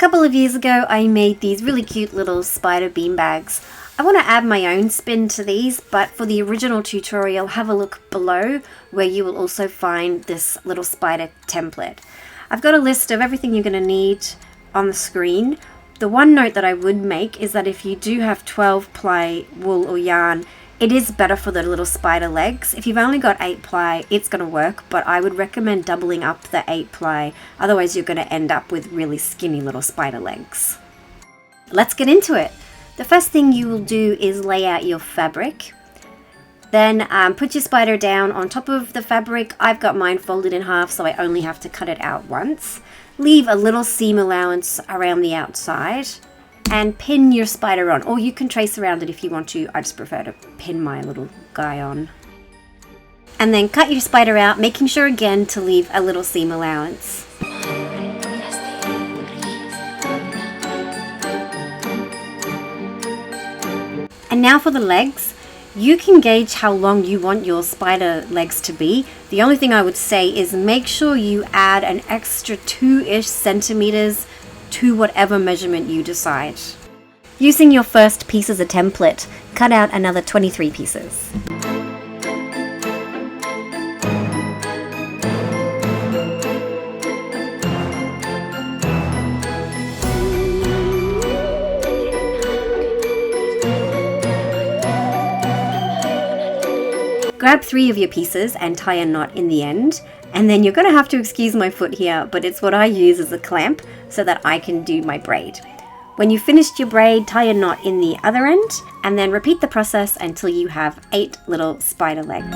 couple of years ago, I made these really cute little spider beanbags. I want to add my own spin to these, but for the original tutorial, have a look below where you will also find this little spider template. I've got a list of everything you're going to need on the screen. The one note that I would make is that if you do have 12 ply wool or yarn, it is better for the little spider legs. If you've only got 8 ply, it's going to work, but I would recommend doubling up the 8 ply. Otherwise, you're going to end up with really skinny little spider legs. Let's get into it. The first thing you will do is lay out your fabric. Then put your spider down on top of the fabric. I've got mine folded in half, so I only have to cut it out once. Leave a little seam allowance around the outside and pin your spider on, or you can trace around it if you want to. I just prefer to pin my little guy on. And then cut your spider out, making sure again to leave a little seam allowance. And now for the legs. You can gauge how long you want your spider legs to be. The only thing I would say is make sure you add an extra 2-ish centimeters to whatever measurement you decide. Using your first piece as a template, cut out another 23 pieces. Grab 3 of your pieces and tie a knot in the end, and then you're going to have to excuse my foot here, but it's what I use as a clamp so that I can do my braid. When you've finished your braid, tie a knot in the other end, and then repeat the process until you have 8 little spider legs.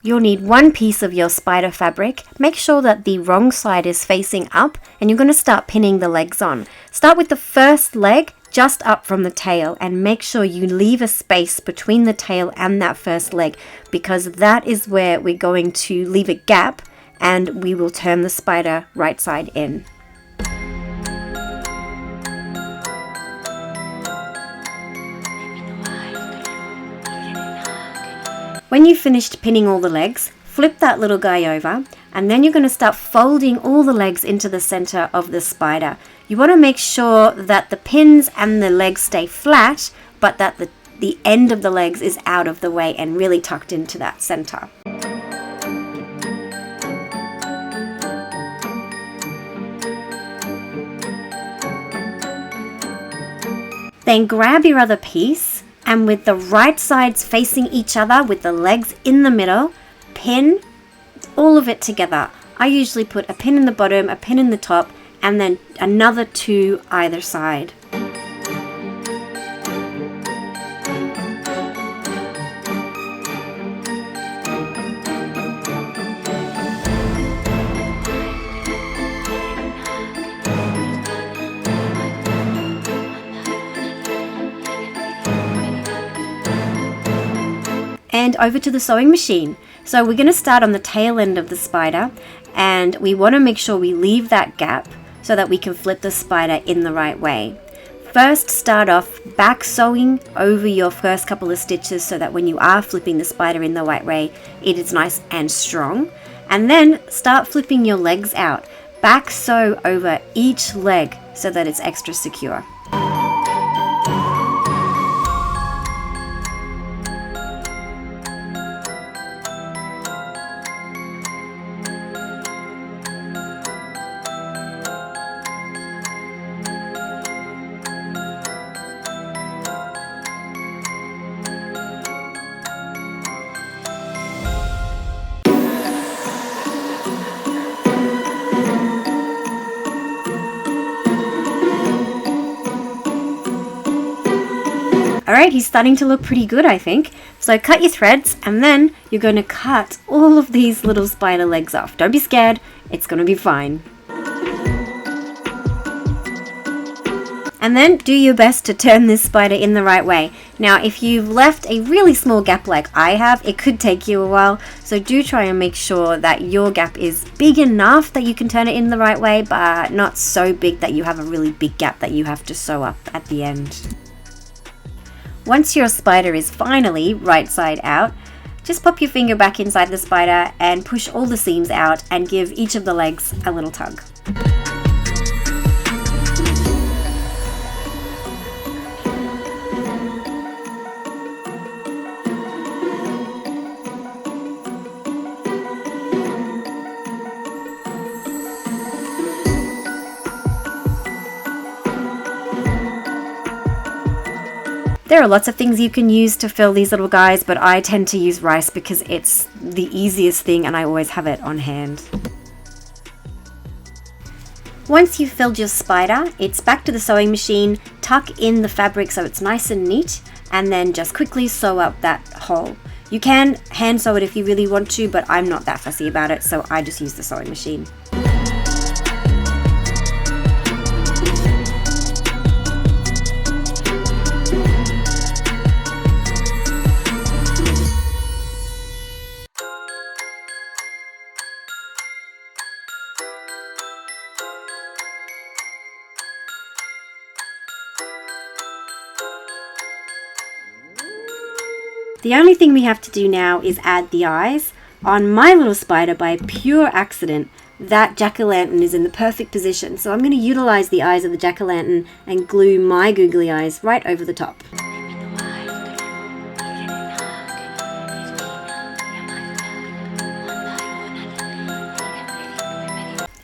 You'll need 1 piece of your spider fabric. Make sure that the wrong side is facing up, and you're going to start pinning the legs on. Start with the first leg just up from the tail, and make sure you leave a space between the tail and that first leg, because that is where we're going to leave a gap and we will turn the spider right side in. When you've finished pinning all the legs, flip that little guy over, and then you're going to start folding all the legs into the center of the spider. You want to make sure that the pins and the legs stay flat, but that the end of the legs is out of the way and really tucked into that center. Then grab your other piece, and with the right sides facing each other with the legs in the middle, pin all of it together. I usually put a pin in the bottom, a pin in the top, and then another 2 either side. And over to the sewing machine. So we're going to start on the tail end of the spider, and we want to make sure we leave that gap so that we can flip the spider in the right way. First, start off back sewing over your first couple of stitches so that when you are flipping the spider in the right way, it is nice and strong. And then start flipping your legs out. Back sew over each leg so that it's extra secure. Alright, he's starting to look pretty good, I think. So cut your threads, and then you're going to cut all of these little spider legs off. Don't be scared, it's going to be fine. And then do your best to turn this spider in the right way. Now, if you've left a really small gap like I have, it could take you a while, so do try and make sure that your gap is big enough that you can turn it in the right way, but not so big that you have a really big gap that you have to sew up at the end. Once your spider is finally right side out, just pop your finger back inside the spider and push all the seams out and give each of the legs a little tug. There are lots of things you can use to fill these little guys, but I tend to use rice because it's the easiest thing and I always have it on hand. Once you've filled your spider, it's back to the sewing machine, tuck in the fabric so it's nice and neat, and then just quickly sew up that hole. You can hand sew it if you really want to, but I'm not that fussy about it, so I just use the sewing machine. The only thing we have to do now is add the eyes. On my little spider, by pure accident, that jack-o'-lantern is in the perfect position, so I'm going to utilize the eyes of the jack-o'-lantern and glue my googly eyes right over the top.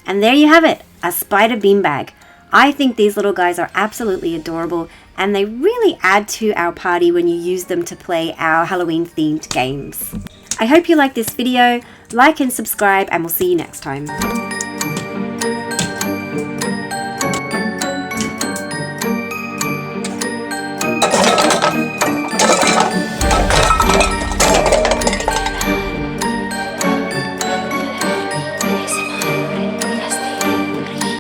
And there you have it, a spider beanbag. I think these little guys are absolutely adorable, and they really add to our party when you use them to play our Halloween themed games. I hope you like this video, like and subscribe, and we'll see you next time.